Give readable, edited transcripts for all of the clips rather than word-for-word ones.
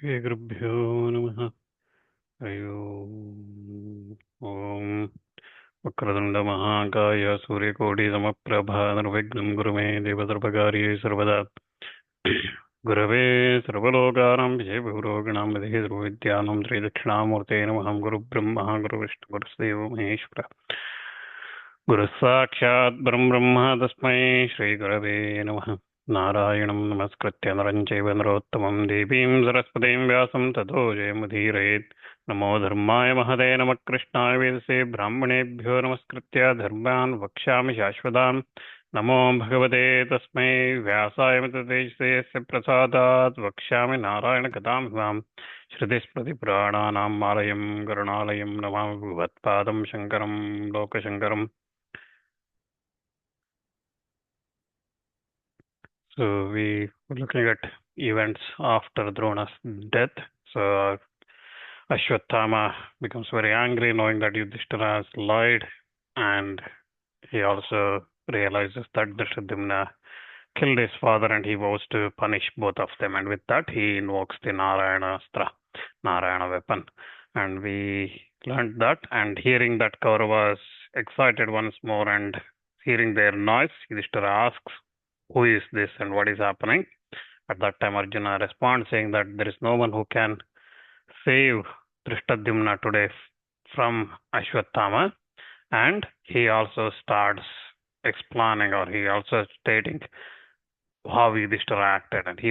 श्रीगुरुभ्यो नमः। हरि ओम्। ॐ वक्रतुण्डमहाकाय सूर्यकोटिसमप्रभा निर्विघ्नं कुरु मे देव सर्वकार्ये सर्वदा। गुरवे सर्वलोकानां विजयभूरोगिणां विधे सर्वविद्यानां श्रीदक्षिणामूर्ते नमः। गुरुब्रह्मा गुरुविष्णुगुरुदेवो महेश्वर गुरुः साक्षात् परब्रह्म तस्मै श्रीगुरवे नमः। नारायणं नमस्कृत्य नरं चैव नरोत्तमं देवीं सरस्वतीं व्यासं ततो जयमुदीरयेत्। नमो धर्माय महते नमः कृष्णाय वेदसे ब्राह्मणेभ्यो नमस्कृत्य धर्मान् वक्ष्यामि शाश्वतान्। नमो भगवते तस्मै व्यासाय मिततेजसे यस्य प्रसादात् वक्ष्यामि नारायणकथामिमां। श्रुतिस्मृतिपुराणानाम् आलयं करुणालयं नमामि भगवत्पादं शङ्करं लोकशङ्करम्। So we were looking at events after Drona's death. So Ashwatthama becomes very angry knowing that Yudhishthira has lied, and he also realizes that Dhrishtadyumna killed his father and he vows to punish both of them. And with that, he invokes the Narayana weapon. And we learned that, and hearing that Kauravas excited once more and hearing their noise, Yudhishthira asks, "Who is this and what is happening?" At that time, Arjuna responds saying that there is no one who can save Dhrishtadyumna today from Ashwatthama. And he also starts explaining, or he also stating how Yudhishthira acted, and he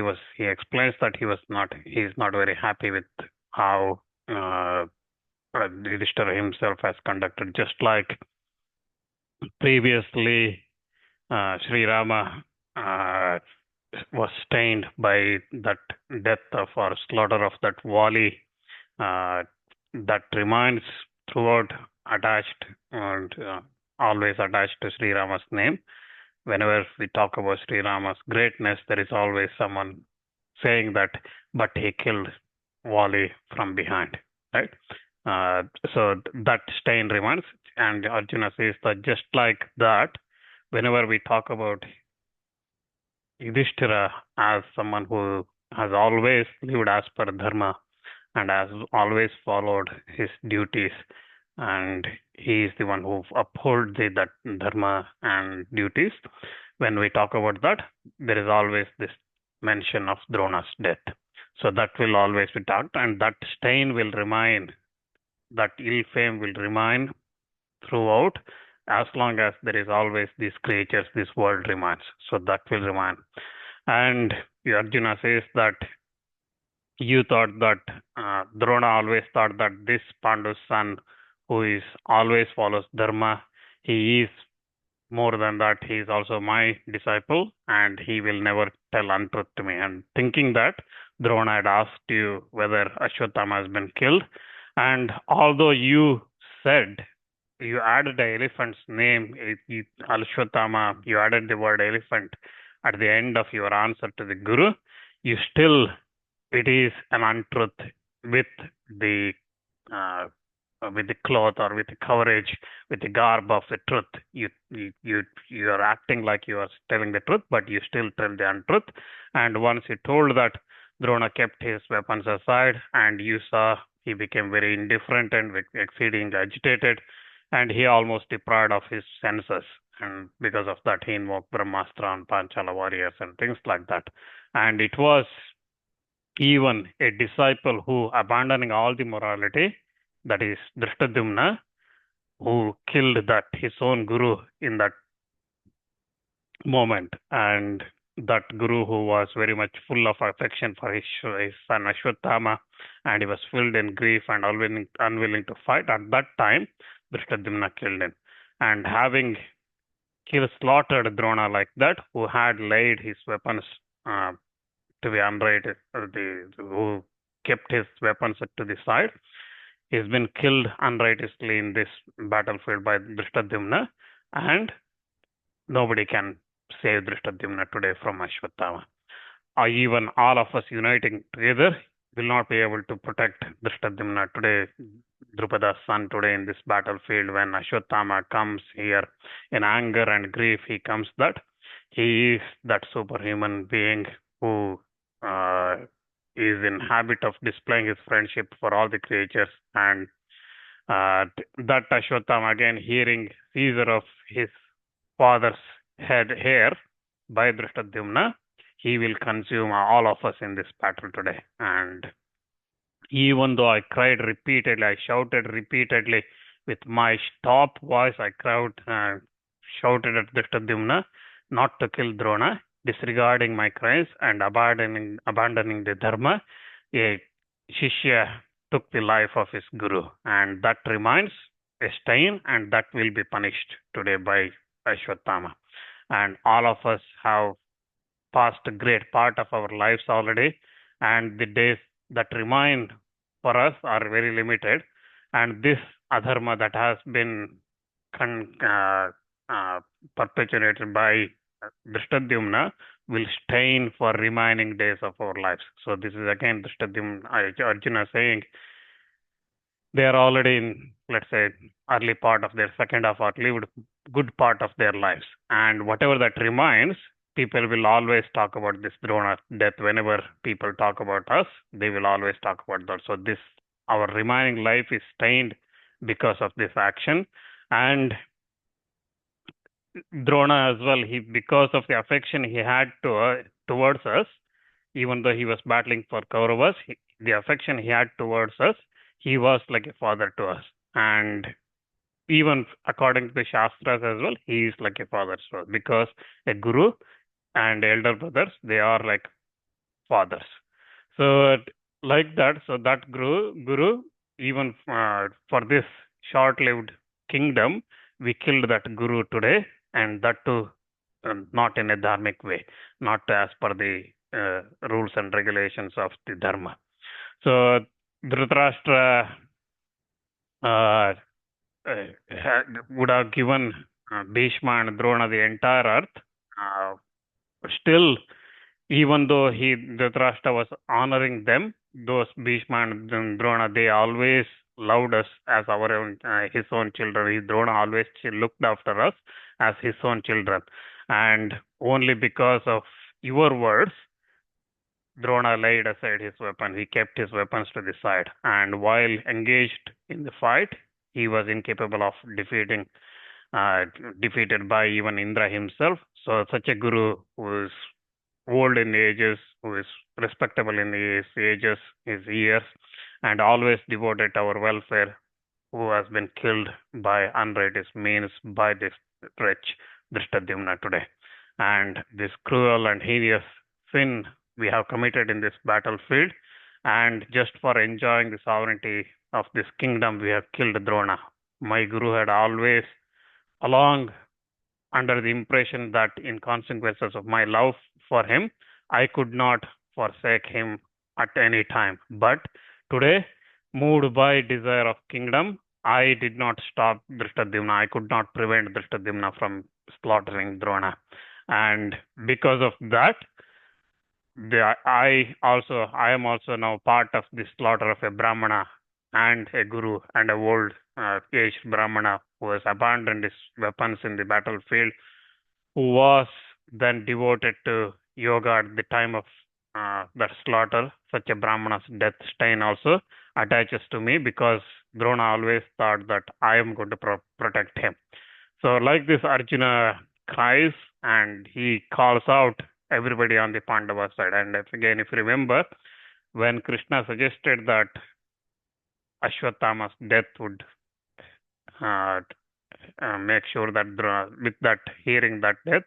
explains that he is not very happy with how Yudhishthira himself has conducted. Just like previously, Sri Rama was stained by that death of or slaughter of that Vali, that remains throughout attached and always attached to Sri Rama's name. Whenever we talk about Sri Rama's greatness, there is always someone saying that, but he killed Vali from behind, right? So that stain remains, and Arjuna says that just like that, whenever we talk about Yudhishthira as someone who has always lived as per dharma and has always followed his duties, and he is the one who upholds that dharma and duties. When we talk about that, there is always this mention of Drona's death. So that will always be talked, and that stain will remain, that ill fame will remain throughout, as long as there is always these creatures, this world remains. So that will remain. And Arjuna says that you thought that Drona always thought that this Pandu's son, who is always follows dharma, he is more than that. He is also my disciple, and he will never tell untruth to me. And thinking that, Drona had asked you whether Ashwatthama has been killed, and although you said you added the elephant's name, Ashwatthama, you added the word elephant at the end of your answer to the Guru, you still, it is an untruth with the cloth or with the coverage, with the garb of the truth. You are acting like you are telling the truth, but you still tell the untruth. And once he told that, Drona kept his weapons aside, and you saw he became very indifferent and exceedingly agitated, and he almost deprived of his senses. And because of that, he invoked Brahmastra on Panchala warriors and things like that. And it was even a disciple who, abandoning all the morality, that is Dhrishtadyumna, who killed that his own guru in that moment. And that guru, who was very much full of affection for his son Ashwatthama, and he was filled in grief and unwilling to fight. At that time, Dhrishtadyumna killed him. And having slaughtered Drona like that, who had laid his weapons to be unrighted, who kept his weapons to the side, he's been killed unrighteously in this battlefield by Dhrishtadyumna, and nobody can save Dhrishtadyumna today from Ashwatthama. Even all of us uniting together will not be able to protect Dhrishtadyumna today, Drupada's son, today in this battlefield. When Ashwatthama comes here in anger and grief, he comes that he is that superhuman being who is is in habit of displaying his friendship for all the creatures. And that Ashwatthama, again hearing Caesar of his father's head hair by Dhristadhyumna, he will consume all of us in this battle today. And even though I cried repeatedly, I shouted repeatedly with my top voice, I shouted at Dhristadhyumna not to kill Drona, disregarding my cries and abandoning the dharma. A Shishya took the life of his guru, and that remains a stain, and that will be punished today by Ashwatthama. And all of us have passed a great part of our lives already, and the days that remain for us are very limited. And this adharma that has been perpetuated by Dhristadhyumna will stain for remaining days of our lives. So this is again Arjuna saying they are already in, let's say, early part of their second half or lived good part of their lives. And whatever that remains, people will always talk about this Drona death. Whenever people talk about us, they will always talk about that. So this, our remaining life is stained because of this action. And Drona as well, because of the affection he had towards us, even though he was battling for Kauravas, the affection he had towards us, he was like a father to us. And even according to the Shastras as well, he is like a father to us, because a guru and elder brothers, they are like fathers. So like that, so that guru even for this short-lived kingdom, we killed that guru today, and that too not in a dharmic way, not as per the rules and regulations of the dharma. So Dhritarashtra would have given Bhishma and Drona the entire earth. Still, even though Dhritarashtra was honoring them, those Bhishma and Drona, they always loved us as our own, his own children. Drona always looked after us as his own children. And only because of your words, Drona laid aside his weapon. He kept his weapons to the side. And while engaged in the fight, he was incapable of defeated by even Indra himself. So such a guru who is old in ages, who is respectable in his ages, his years, and always devoted to our welfare, who has been killed by unrighteous means by this wretch Dhristadhyumna today. And this cruel and hideous sin we have committed in this battlefield, and just for enjoying the sovereignty of this kingdom, we have killed Drona. My guru had always, along under the impression that in consequences of my love for him, I could not forsake him at any time. But today, moved by desire of kingdom, I did not stop Dhristadhyumna. I could not prevent Dhristadhyumna from slaughtering Drona. And because of that, I am also now part of the slaughter of a Brahmana and a guru and a old aged Brahmana who has abandoned his weapons in the battlefield, who was then devoted to yoga at the time of that slaughter. Such a Brahmana's death stain also attaches to me, because Drona always thought that I am going to protect him. So like this, Arjuna cries and he calls out everybody on the Pandava side. And again, if you remember, when Krishna suggested that Ashwatthama's death would make sure that with that hearing that death,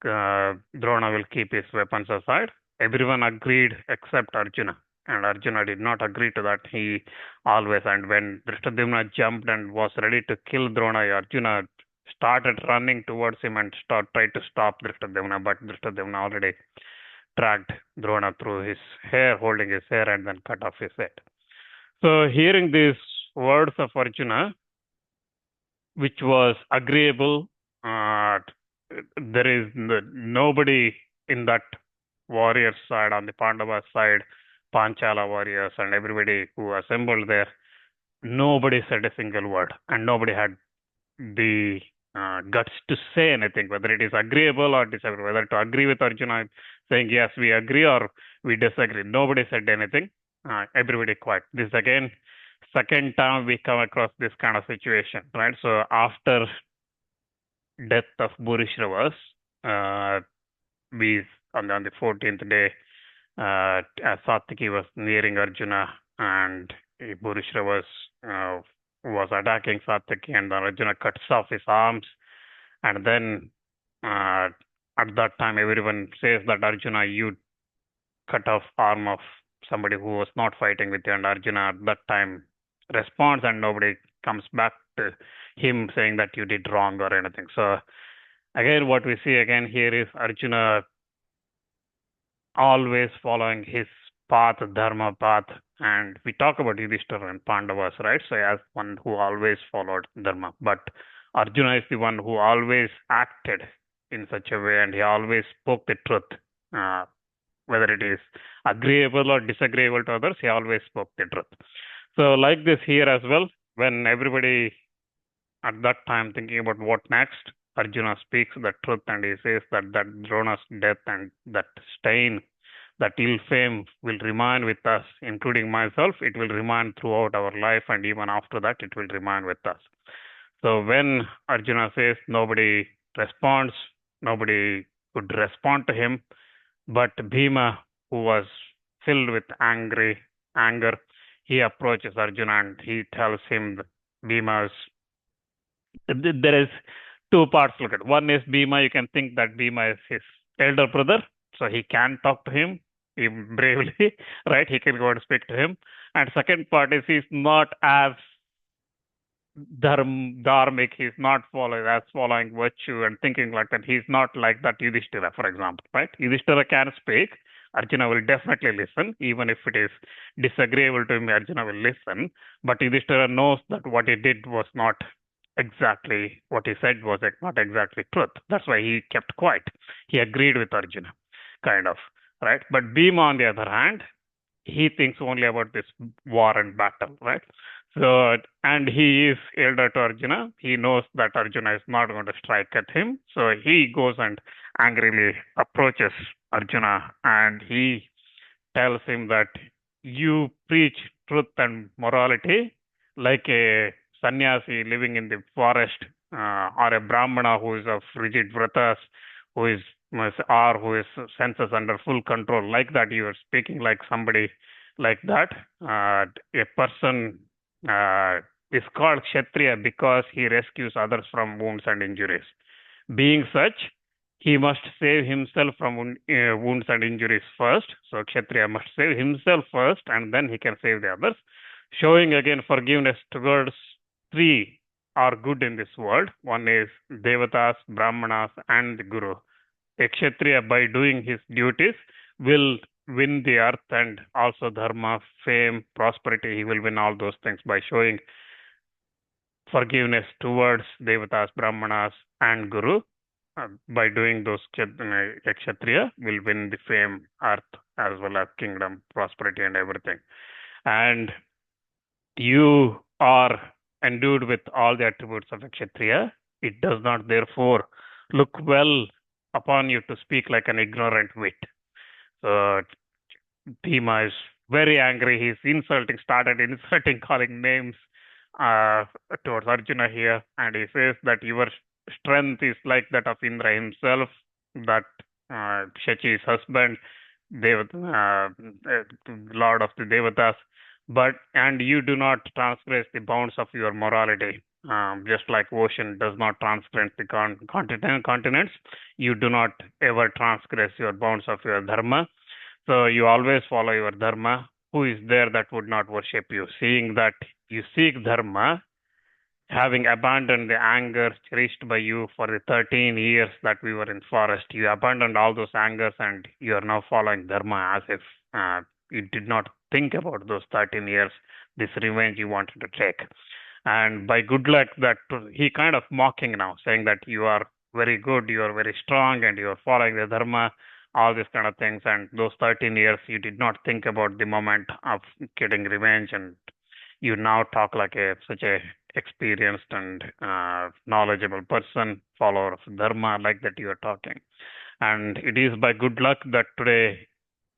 Drona will keep his weapons aside. Everyone agreed except Arjuna. And Arjuna did not agree to that. He always, and when Dhristadhyumna jumped and was ready to kill Drona, Arjuna started running towards him and tried to stop Dhristadhyumna, but Dhristadhyumna already dragged Drona through his hair, holding his hair, and then cut off his head. So hearing these words of Arjuna, which was agreeable, there is nobody in that warrior side, on the Pandava side, Panchala warriors and everybody who assembled there, nobody said a single word, and nobody had the guts to say anything, whether it is agreeable or disagreeable, whether to agree with Arjuna saying yes, we agree, or we disagree. Nobody said anything. Everybody quiet. This again, second time we come across this kind of situation, right? So after death of Bhurishrava's, we on the 14th day, as Satyaki was nearing Arjuna and Bhurishrava was attacking Satyaki, and then Arjuna cuts off his arms, and then uh, at that time everyone says that Arjuna, you cut off arm of somebody who was not fighting with you, and Arjuna at that time responds, and nobody comes back to him saying that you did wrong or anything. So again, what we see again here is Arjuna always following his path, dharma path. And we talk about Yudhishthira and Pandavas, right? So as one who always followed dharma. But Arjuna is the one who always acted in such a way, and he always spoke the truth. Whether it is agreeable or disagreeable to others, he always spoke the truth. So like this here as well, when everybody at that time thinking about what next, Arjuna speaks the truth, and he says that Drona's death and that stain, that ill fame will remain with us, including myself. It will remain throughout our life, and even after that, it will remain with us. So when Arjuna says nobody responds, nobody could respond to him, but Bhima, who was filled with anger, he approaches Arjuna and he tells him Bhima's. There is two parts to look at. One is Bhima. You can think that Bhima is his elder brother, so he can talk to him bravely, right? He can go and speak to him. And second part is he's not as dharmic. He's not following virtue and thinking like that. He's not like that Yudhishthira, for example, right? Yudhishthira can speak. Arjuna will definitely listen, even if it is disagreeable to him. Arjuna will listen, but Yudhishthira knows that what he did was not exactly what he said was not exactly truth. That's why he kept quiet. He agreed with Arjuna, kind of, right? But Bhima, on the other hand, he thinks only about this war and battle, right? So, and he is elder to Arjuna. He knows that Arjuna is not going to strike at him. So he goes and angrily approaches Arjuna, and he tells him that you preach truth and morality like a sannyasi living in the forest, or a brahmana who is of rigid vratas, who is or who is senses under full control. Like that, you are speaking like somebody like that. A person is called Kshatriya because he rescues others from wounds and injuries. Being such, he must save himself from wounds and injuries first. So Kshatriya must save himself first, and then he can save the others. Showing again forgiveness towards three are good in this world. One is Devatas, Brahmanas, and the Guru. A Kshatriya, by doing his duties, will win the earth and also dharma, fame, prosperity. He will win all those things by showing forgiveness towards Devatas, Brahmanas, and Guru. By doing those, Kshatriya will win the fame, earth, as well as kingdom, prosperity, and everything. And you are endued with all the attributes of a Kshatriya. It does not, therefore, look well upon you to speak like an ignorant wit. So Bhima is very angry. He's started insulting, calling names towards Arjuna here, and he says that your strength is like that of Indra himself, that Shachi's husband, Lord of the Devatas, and you do not transgress the bounds of your morality. Just like ocean does not transgress the continents, you do not ever transgress your bounds of your dharma. So you always follow your dharma. Who is there that would not worship you? Seeing that you seek dharma, having abandoned the anger cherished by you for the 13 years that we were in forest, you abandoned all those angers and you are now following dharma as if you did not think about those 13 years, this revenge you wanted to take. And by good luck, that he kind of mocking now, saying that you are very good, you are very strong, and you are following the dharma, all these kind of things. And those 13 years, you did not think about the moment of getting revenge and You now talk like such a experienced and knowledgeable person, follower of Dharma, like that you are talking. And it is by good luck that today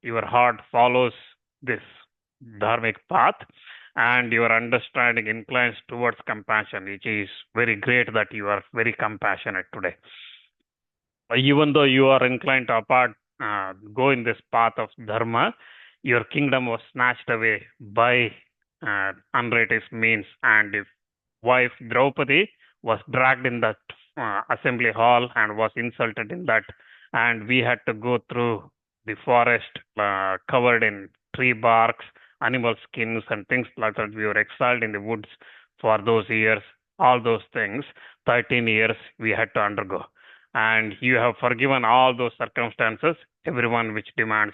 your heart follows this dharmic path and your understanding inclines towards compassion, which is very great that you are very compassionate today. Even though you are inclined to go in this path of dharma, your kingdom was snatched away by unrighteous means, and if wife Draupadi was dragged in that assembly hall and was insulted in that, and we had to go through the forest covered in tree barks, animal skins, and things like that. We were exiled in the woods for those years. All those things, 13 years we had to undergo. And you have forgiven all those circumstances, everyone which demands,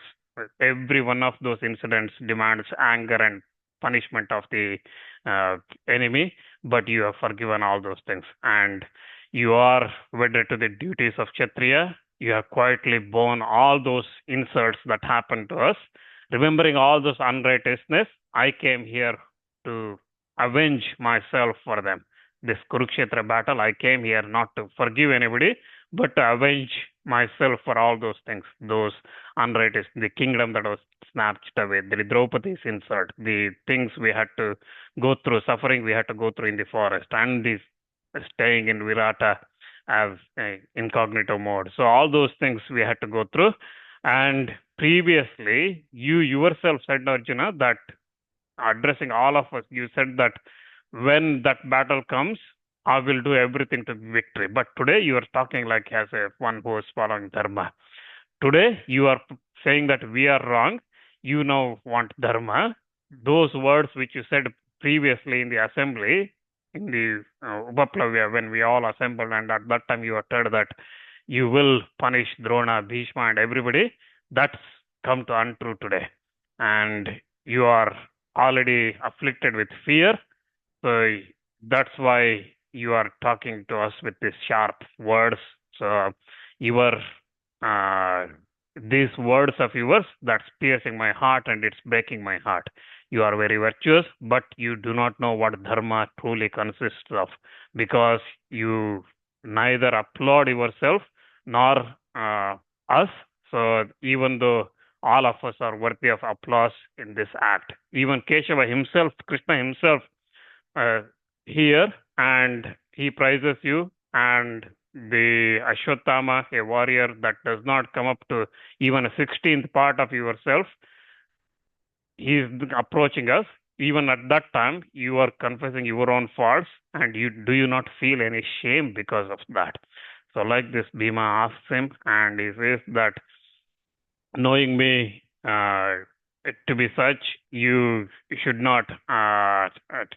every one of those incidents demands anger and punishment of the enemy, but you have forgiven all those things. And you are wedded to the duties of Kshatriya. You have quietly borne all those insults that happened to us. Remembering all those unrighteousness, I came here to avenge myself for them. This Kurukshetra battle, I came here not to forgive anybody, but to avenge myself for all those things, those unrighteous, the kingdom that was snatched away, the Draupadi's insult, the things we had to go through, suffering we had to go through in the forest, and this staying in Virata as incognito mode. So all those things we had to go through. And previously, you yourself said, Arjuna, that addressing all of us, you said that when that battle comes, I will do everything to victory. But today you are talking like as a one who is following dharma. Today you are saying that we are wrong. You now want dharma. Those words which you said previously in the assembly, in the Upaplavya, when we all assembled, and at that time you uttered that you will punish Drona, Bhishma, and everybody, that's come to untrue today. And you are already afflicted with fear. So that's why you are talking to us with these sharp words. So your these words of yours, that's piercing my heart and it's breaking my heart. You are very virtuous, but you do not know what dharma truly consists of, because you neither applaud yourself nor us. So even though all of us are worthy of applause in this act, even Keshava himself, Krishna himself, here, and he praises you, and the Ashwatthama, a warrior that does not come up to even a 16th part of yourself, he is approaching us. Even at that time, you are confessing your own faults, and you not feel any shame because of that. So like this, Bhima asks him, and he says that knowing me to be such, you should not,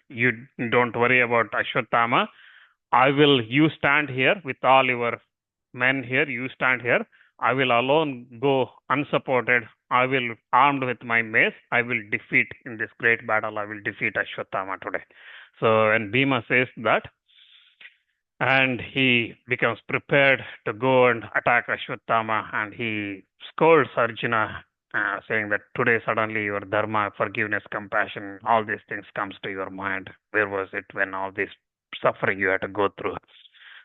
you don't worry about Ashwatthama. You stand here with all your men here, you stand here. I will alone go unsupported. I will, armed with my mace, I will defeat in this great battle, I will defeat Ashwatthama today. So when Bhima says that, and he becomes prepared to go and attack Ashwatthama, and he scolds Arjuna, saying that today suddenly your dharma, forgiveness, compassion, all these things comes to your mind. Where was it when all this suffering you had to go through?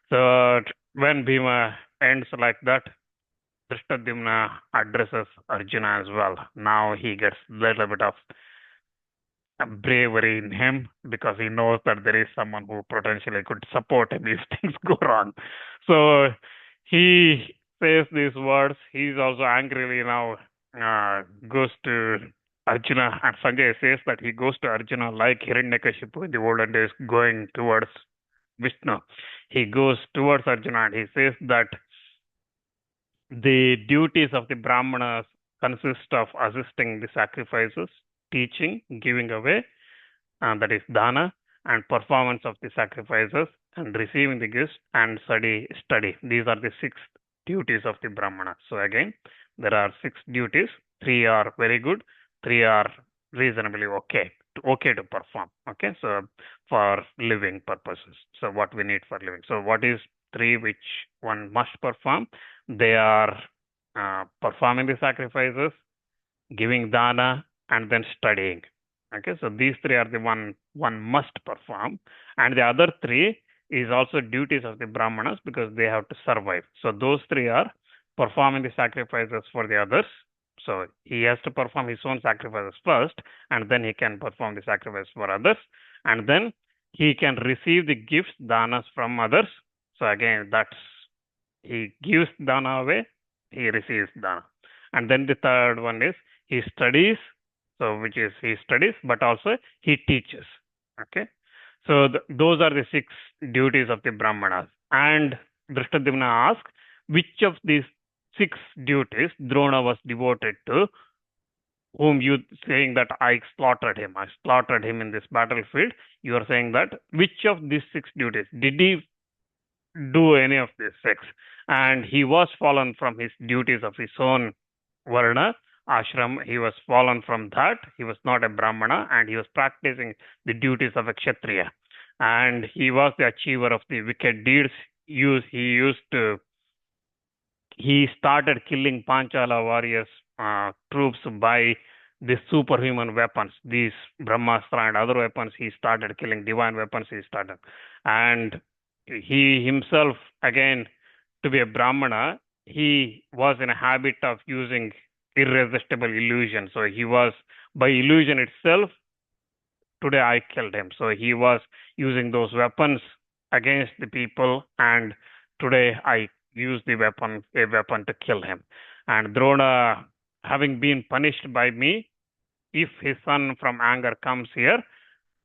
So when Bhima ends like that, Dhristadhyumna addresses Arjuna as well. Now he gets a little bit of bravery in him, because he knows that there is someone who potentially could support him if things go wrong. So he says these words. He's also angrily now goes to Arjuna, and Sanjay says that he goes to Arjuna like Hiranyakashipu in the olden days going towards Vishnu. He goes towards Arjuna and he says that the duties of the Brahmanas consist of assisting the sacrifices, teaching, giving away, that is dana, and performance of the sacrifices, and receiving the gifts, and study. These are the 6 duties of the Brahmana. So again, there are 6 duties. 3 are very good, 3 are reasonably okay to perform. Okay, so for living purposes. So what we need for living. So what is 3 which one must perform? They are performing the sacrifices, giving dana, and then studying. Okay, so these three are the one must perform, and the other three is also duties of the Brahmanas because they have to survive. So those three are performing the sacrifices for the others. So he has to perform his own sacrifices first, and then he can perform the sacrifice for others, and then he can receive the gifts, danas from others. So again, that's he gives dana away, he receives dana. And then the third one is he studies, so which is he studies, but also he teaches. Okay. So those are the 6 duties of the Brahmanas. And Dhrishtadyumna asks, which of these 6 duties Drona was devoted to, whom you saying that I slaughtered him in this battlefield. You are saying that which of these 6 duties did he do any of these 6? And he was fallen from his duties of his own varna, ashram. He was fallen from that. He was not a brahmana, and he was practicing the duties of a kshatriya. And he was the achiever of the wicked deeds. He started killing Panchala warriors troops by the superhuman weapons, these Brahmastra and other weapons. He started killing divine weapons. And he himself, again, to be a Brahmana, he was in a habit of using irresistible illusion. So he was, by illusion itself, today I killed him. So he was using those weapons against the people, and today I use a weapon to kill him. And Drona, having been punished by me, if his son from anger comes here,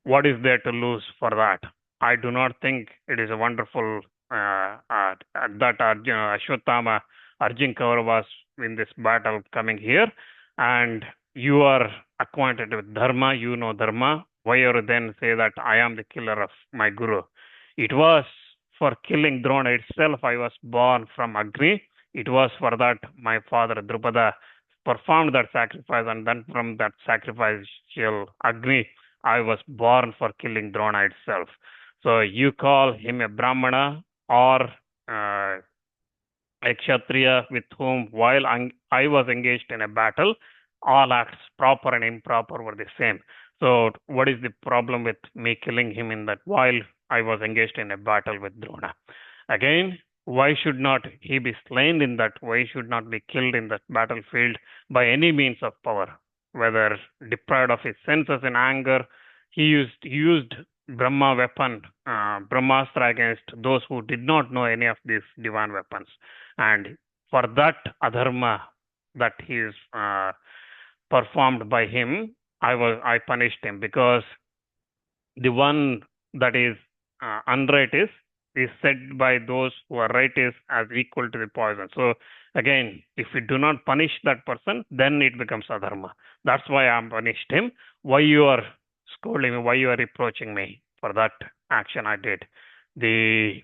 what is there to lose for that? I do not think it is a wonderful that Ashwatthama urging Kauravas in this battle coming here, and you are acquainted with Dharma, you know Dharma. Why you then say that I am the killer of my Guru? It was for killing Drona itself I was born from Agni. It was for that my father Drupada performed that sacrifice, and then from that sacrificial Agni I was born for killing Drona itself. So you call him a Brahmana or a Kshatriya with whom, while I was engaged in a battle, all acts, proper and improper, were the same. So what is the problem with me killing him in that while I was engaged in a battle with Drona? Again, why should not he be slain in that? Why should not be killed in that battlefield by any means of power? Whether deprived of his senses in anger, he used Brahma weapon, Brahmastra against those who did not know any of these divine weapons. And for that adharma that he is performed by him, I punished him, because the one that is unrighteous is said by those who are righteous as equal to the poison. So again, if we do not punish that person, then it becomes adharma. That's why I punished him. Why you are scolding me? Why you are reproaching me for that action I did? He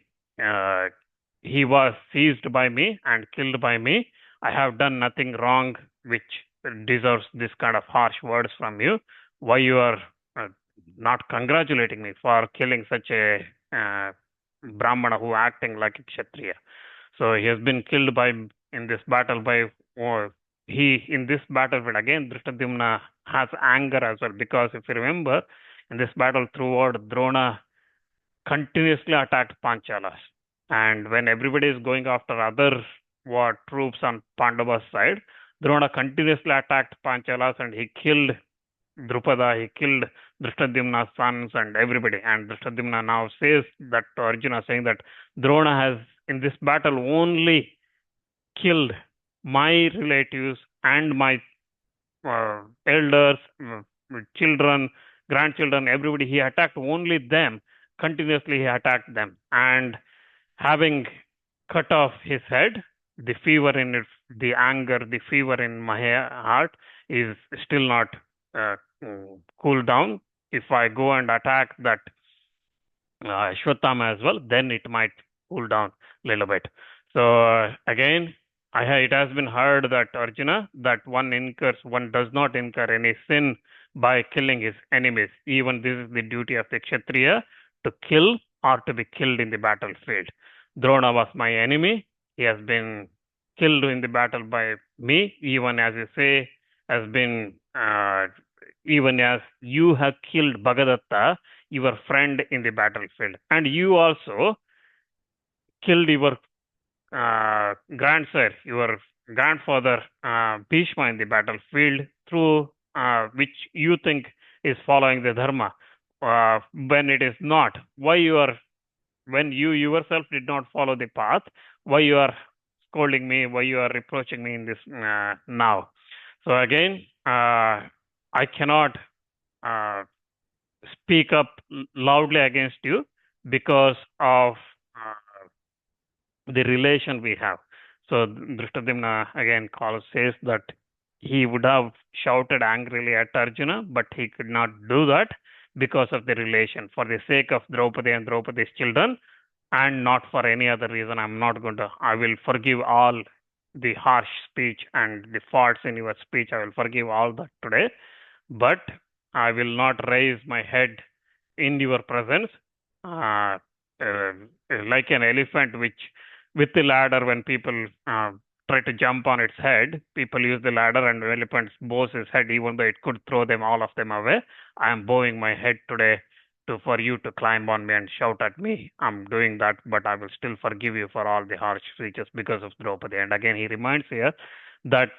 was seized by me and killed by me. I have done nothing wrong which deserves this kind of harsh words from you. Why you are not congratulating me for killing such a Brahmana who acting like a Kshatriya? So he has been killed in this battle by in this battlefield. Again, Dhrishtadyumna has anger as well, because if you remember, in this battle throughout, Drona continuously attacked Panchalas. And when everybody is going after other troops on Pandava's side, Drona continuously attacked Panchalas, and he killed Drupada, he killed Dhrishtadyumna's sons and everybody. And Dhrishtadyumna now says that to Arjuna, saying that Drona has in this battle only killed my relatives and my elders, children, grandchildren, everybody. He attacked only them. Continuously he attacked them. And having cut off his head, the fever in it, the anger, the fever in my heart is still not cooled down. If I go and attack that Ashwatthama as well, then it might cool down a little bit. So again, it has been heard that Arjuna, that one does not incur any sin by killing his enemies. Even this is the duty of the Kshatriya, to kill or to be killed in the battlefield. Drona was my enemy. He has been killed in the battle by me, even as you say, has been even as you have killed Bhagadatta, your friend in the battlefield, and you also killed your grandsire, your grandfather Bhishma in the battlefield through which you think is following the dharma, when it is not. Why you are, when you yourself did not follow the path, why you are scolding me, why you are reproaching me in this now? So again, I cannot uh, speak up loudly against you because of the relation we have. So Drishtadyumna again says that he would have shouted angrily at Arjuna, but he could not do that because of the relation. For the sake of Draupadi and Draupadi's children, and not for any other reason, I will forgive all the harsh speech and the faults in your speech. I will forgive all that today, but I will not raise my head in your presence, uh, uh, like an elephant which with the ladder, when people try to jump on its head, people use the ladder and the elephant bows his head even though it could throw them, all of them away. I am bowing my head today for you to climb on me and shout at me. I'm doing that, but I will still forgive you for all the harsh speeches because of Draupadi. And again, he reminds here that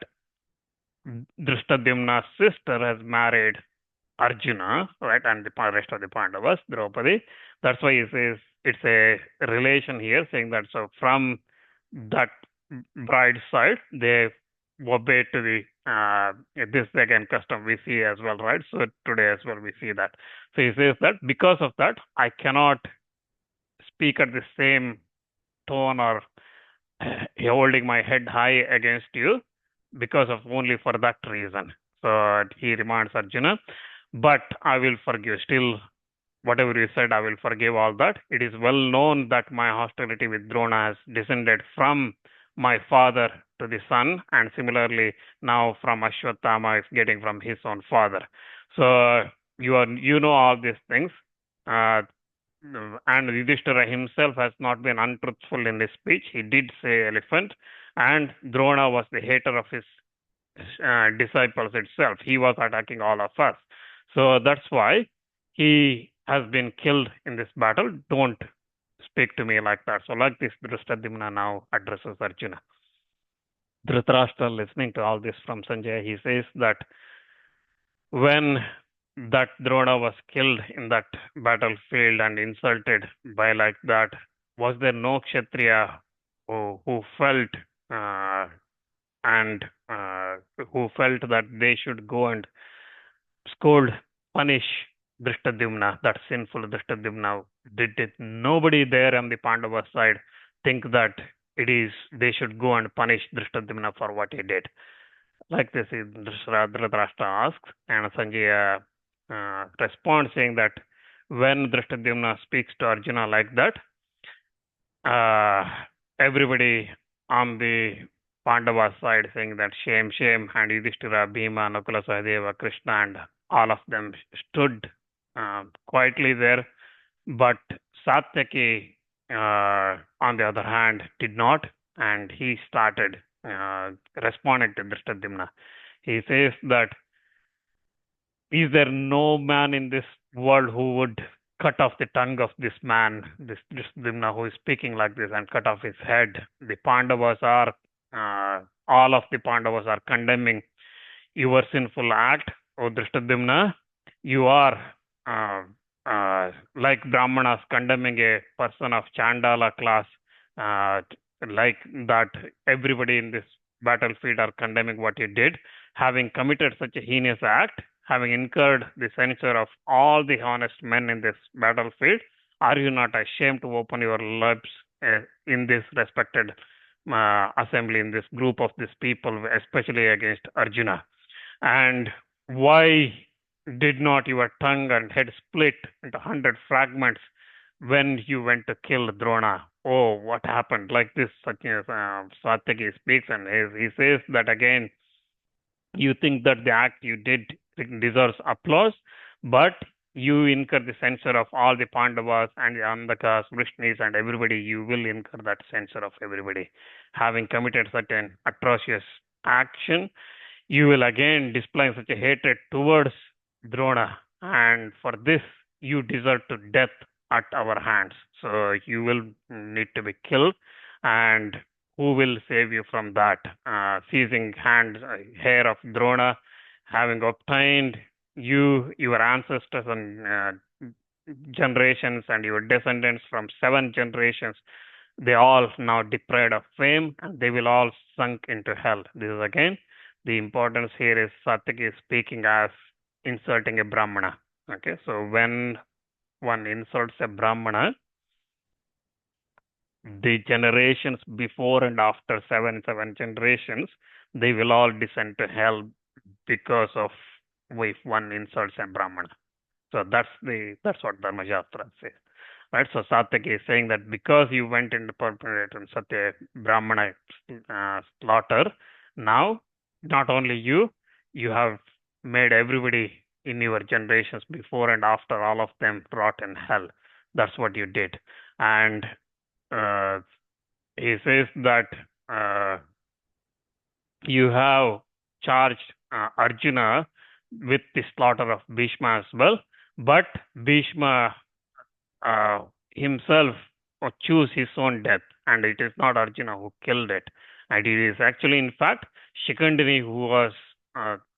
Drishtadyumna's sister has married Arjuna, right, and the rest of the Pandavas, Draupadi. That's why he says it's a relation here, saying that so from that bride's side, they obey to the this again custom we see as well, right? So today as well we see that. So he says that because of that, I cannot speak at the same tone or holding my head high against you because of only for that reason. So he reminds Arjuna, but I will forgive. Still, whatever you said, I will forgive all that. It is well known that my hostility with Drona has descended from my father to the son, and similarly now from Ashwatthama is getting from his own father. So you know all these things. Uh, and Yudhishthira himself has not been untruthful in his speech. He did say elephant, and Drona was the hater of his disciples itself. He was attacking all of us. So that's why he has been killed in this battle. Don't speak to me like that. So like this, Drishtadyumna now addresses Arjuna. Dhritarashtra, listening to all this from Sanjay, he says that when that Drona was killed in that battlefield and insulted by like that, was there no Kshatriya who felt and who felt that they should go and scold, punish Drishtadyumna, that sinful Drishtadyumna? Did it, nobody there on the Pandava side think that it is they should go and punish Drishtadyumna for what he did? Like this, Dhritarashtra asks, and Sanjaya responds saying that when Drishtadyumna speaks to Arjuna like that, everybody on the Pandava side saying that shame, shame, and Yudhishthira, Bhima, Nakula, Sahadeva, Krishna, and all of them stood quietly there. But Satyaki, on the other hand, did not, and he started responding to Drishtadyumna. He says that, is there no man in this world who would cut off the tongue of this man, this Drishtadyumna, who is speaking like this, and cut off his head? The Pandavas are, all of the Pandavas are condemning your sinful act, O Drishtadyumna. You are like Brahmanas condemning a person of Chandala class, like that everybody in this battlefield are condemning what you did, having committed such a heinous act, having incurred the censure of all the honest men in this battlefield. Are you not ashamed to open your lips in this respected assembly, in this group of these people, especially against Arjuna? And why did not your tongue and head split into 100 fragments when you went to kill Drona? Oh, what happened? Like this, Satyaki speaks, and he says that again, you think that the act you did deserves applause, but you incur the censure of all the Pandavas and the Andakas, Vrishnis, and everybody. You will incur that censure of everybody. Having committed such an atrocious action, you will again display such a hatred towards Drona, and for this you deserve to death at our hands. So you will need to be killed, and who will save you from that? Seizing hair of Drona, having obtained you, your ancestors and generations and your descendants from 7 generations, they all now deprived of fame and they will all sunk into hell. This is again the importance here is Satyaki is speaking as insulting a Brahmana. Okay, so when one insults a Brahmana, the generations before and after seven generations, they will all descend to hell because of if one insults a Brahmana. So that's what Dharmashastra says. Right? So Satyaki is saying that because you went into perpetrating such a Brahmana slaughter, now not only you have made everybody in your generations before and after, all of them rot in hell. That's what you did. And uh, he says that uh, you have charged Arjuna with the slaughter of Bhishma as well, but Bhishma uh, himself choose his own death, and it is not Arjuna who killed it, and it is actually, in fact, Shikandini who was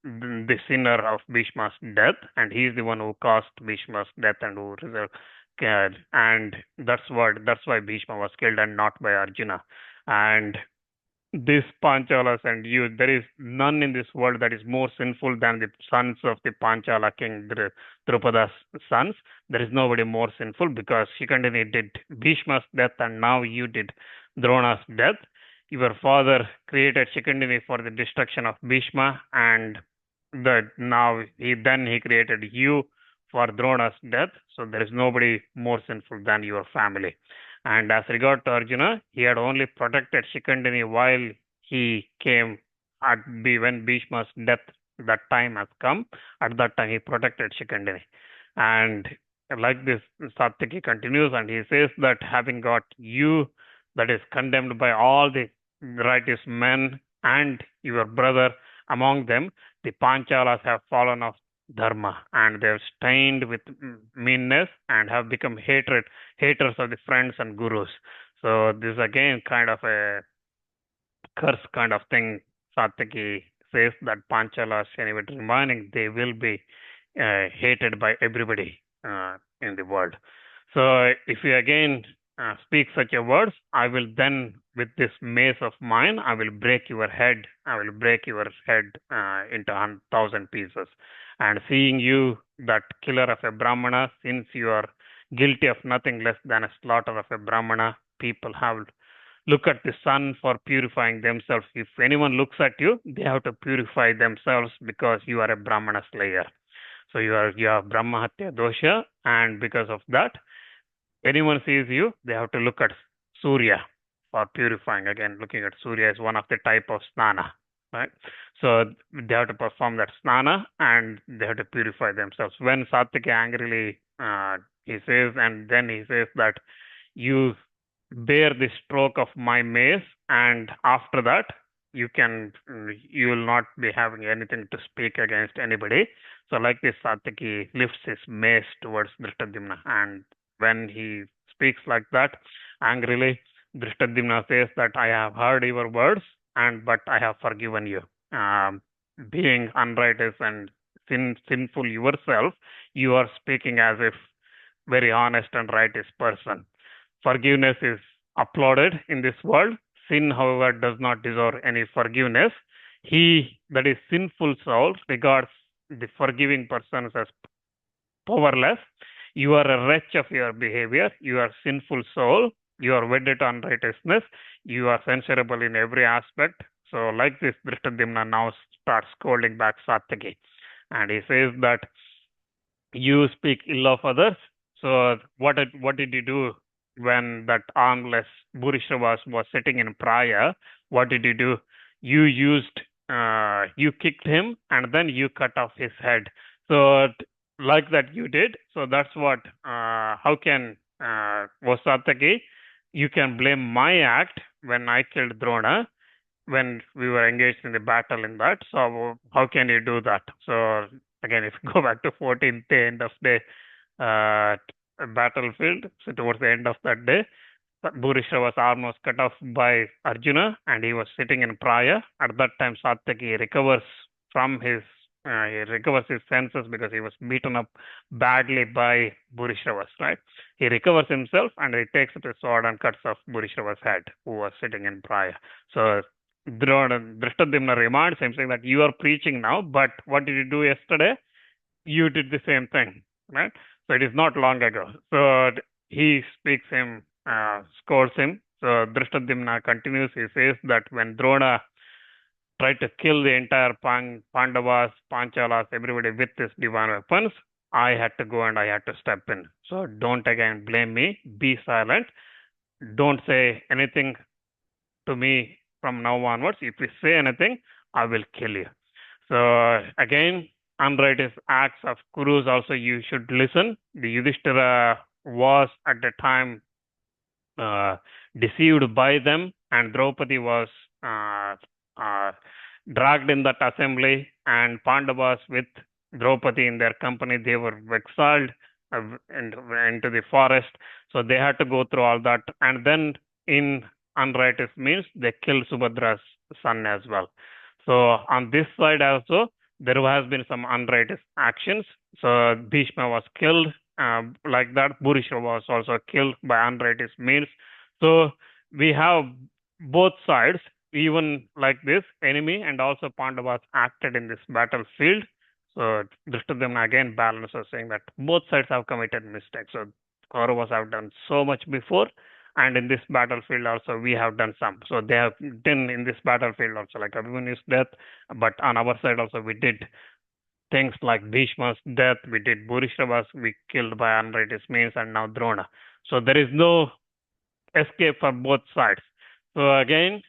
the sinner of Bhishma's death, and he is the one who caused Bhishma's death and who reserved care, and that's why Bhishma was killed and not by Arjuna, and these Panchalas and you, there is none in this world that is more sinful than the sons of the Panchala king Drupada's sons. There is nobody more sinful because Shikandini did Bhishma's death and now you did Drona's death. Your father created Shikandini for the destruction of Bhishma, and that now he created you for Drona's death. So there is nobody more sinful than your family. And as regard to Arjuna, he had only protected Shikandini while he came when Bhishma's death that time has come. At that time, he protected Shikandini. And like this, Satyaki continues and he says that having got you, that is condemned by all the righteous men and your brother among them, the Panchalas have fallen off dharma and they have stained with meanness and have become haters of the friends and gurus. So this is again kind of a curse kind of thing. Satyaki says that Panchalas, anyway, remaining, they will be hated by everybody in the world. So if you again speak such a words, I will then, with this mace of mine, I will break your head. I will break your head into 1,000 pieces. And seeing you, that killer of a Brahmana, since you are guilty of nothing less than a slaughter of a Brahmana, people have look at the sun for purifying themselves. If anyone looks at you, they have to purify themselves because you are a Brahmana slayer. So you have Brahma Hatya dosha, and because of that, anyone sees you, they have to look at Surya for purifying. Again, looking at Surya is one of the type of snana, right? So they have to perform that snana and they have to purify themselves. When Satyaki angrily he says, and then he says that you bear the stroke of my mace, and after that you will not be having anything to speak against anybody. So like this, Satyaki lifts his mace towards Dhrishtadyumna, and when he speaks like that angrily, Dhrishtadyumna says that I have heard your words, but I have forgiven you. Being unrighteous and sinful yourself, you are speaking as if very honest and righteous person. Forgiveness is applauded in this world. Sin, however, does not deserve any forgiveness. He, that is sinful soul, regards the forgiving persons as powerless. You are a wretch of your behavior. You are sinful soul. You are wedded to unrighteousness. You are censurable in every aspect. So, like this, Dhrishtadyumna now starts scolding back Satyaki. And he says that you speak ill of others. So, what did you do when that armless Bhurishrava was sitting in Praya? What did you do? You kicked him and then you cut off his head. So, like that you did. So that's what, how can, Satyaki, you can blame my act when I killed Drona, when we were engaged in the battle in that. So how can you do that? So Again, if you go back to 14th day, end of day, battlefield, so towards the end of that day, Bhurisha was almost cut off by Arjuna, and he was sitting in Praya. At that time, Satyaki recovers from his he recovers his senses because he was beaten up badly by Bhurishrava's, right? He recovers himself and he takes up his sword and cuts off Bhurishrava's head, who was sitting in Praya. So Dhristadhyumna reminds him, saying that you are preaching now, but what did you do yesterday? You did the same thing, right? So it is not long ago. So he speaks him, scolds him. So Dhrishtadyumna continues. He says that when Drona tried to kill the entire Pandavas, Panchalas, everybody with his divine weapons, I had to go and I had to step in. So don't again blame me. Be silent. Don't say anything to me from now onwards. If you say anything, I will kill you. So again, unrighteous acts of Kurus also you should listen. The Yudhishthira was at the time uh, deceived by them, and Draupadi was uh, uh, dragged in that assembly, and Pandavas with Draupadi in their company, they were exiled into the forest. So they had to go through all that, and then in unrighteous means they killed Subhadra's son as well. So on this side also, there has been some unrighteous actions. So Bhishma was killed like that. Bhurisha was also killed by unrighteous means. So we have both sides, even like this enemy and also Pandavas acted in this battlefield. So Drishtadyumna again balances, saying that both sides have committed mistakes. So Kauravas have done so much before, and in this battlefield also we have done some. So they have done in this battlefield also, like Abhimanyu's death, but on our side also we did things like Bhishma's death, we did Bhurishrava's, we killed by unrighteous means, and now Drona. So there is no escape for both sides. So again,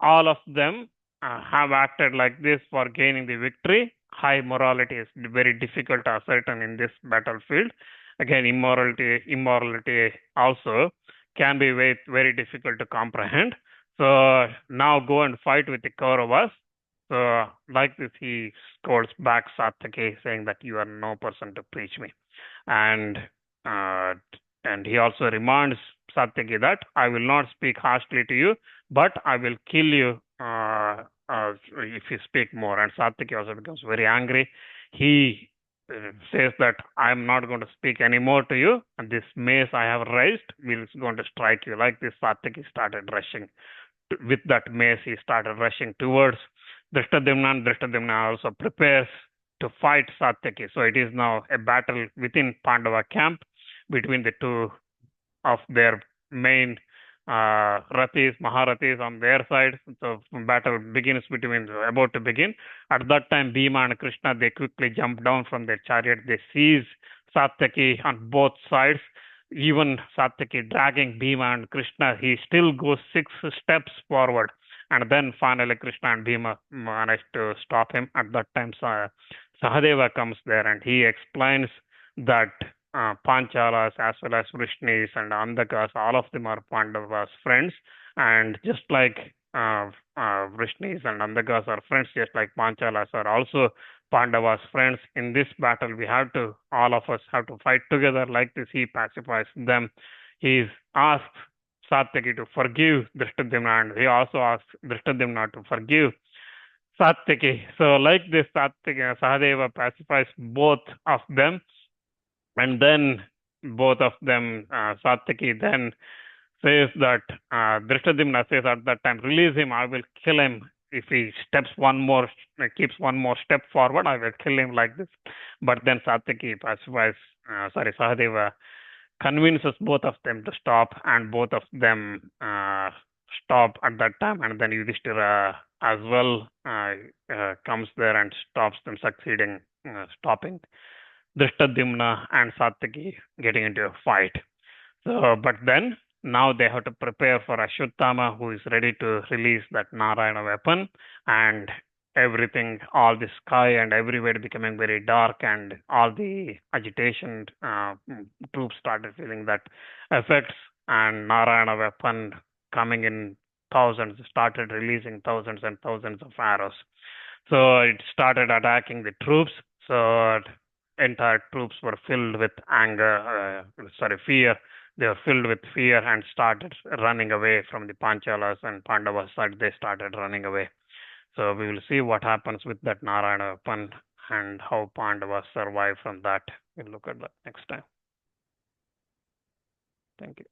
all of them have acted like this for gaining the victory. High morality is very difficult to ascertain in this battlefield. Again, immorality also can be very, very difficult to comprehend. So now go and fight with the Kauravas. So like this, he scolds back Satyaki, saying that you are no person to preach me, and uh, and he also reminds Satyaki that I will not speak harshly to you, but I will kill you if you speak more. And Satyaki also becomes very angry. He says that I'm not going to speak anymore to you, and this mace I have raised is going to strike you. Like this, Satyaki started rushing. With that mace, he started rushing towards Drishtadyumna, and Drishtadyumna also prepares to fight Satyaki. So it is now a battle within Pandava camp between the two of their main Rathis, Maharathis on their side. So battle begins between about to begin. At that time, Bhima and Krishna, they quickly jump down from their chariot. They seize Satyaki on both sides. Even Satyaki dragging Bhima and Krishna, he still goes 6 steps forward. And then finally Krishna and Bhima manage to stop him. At that time, Sahadeva comes there and he explains that Panchalas as well as Vrishnis and Andakas, all of them are Pandavas' friends. And just like Vrishnis and Andakas are friends, just like Panchalas are also Pandavas' friends. In this battle, all of us have to fight together. Like this, he pacifies them. He asks Satyaki to forgive Drishtadyumna, and he also asks Drishtadyumna to forgive Satyaki. So like this, Satyaki, Sahadeva pacifies both of them, and then both of them, Satyaki then says that Drishtadyumna says at that time, release him, I will kill him. If he keeps one more step forward, I will kill him like this. But then Satyaki pacifies, Sahadeva convinces both of them to stop, and both of them stop at that time. And then Yudhishthira as well comes there and stops them, succeeding stopping Drishtadyumna and Satyaki getting into a fight. So, but then now they have to prepare for Ashwatthama, who is ready to release that Narayana weapon, and everything, all the sky and everywhere becoming very dark, and all the agitation troops started feeling that effects, and Narayana weapon coming in thousands, started releasing thousands and thousands of arrows. So it started attacking the troops. So entire troops were filled with fear. They were filled with fear and started running away from the Panchalas, and Pandavas side they started running away. So we will see what happens with that Narayana weapon and how Pandavas survive from that. We'll look at that next time. Thank you.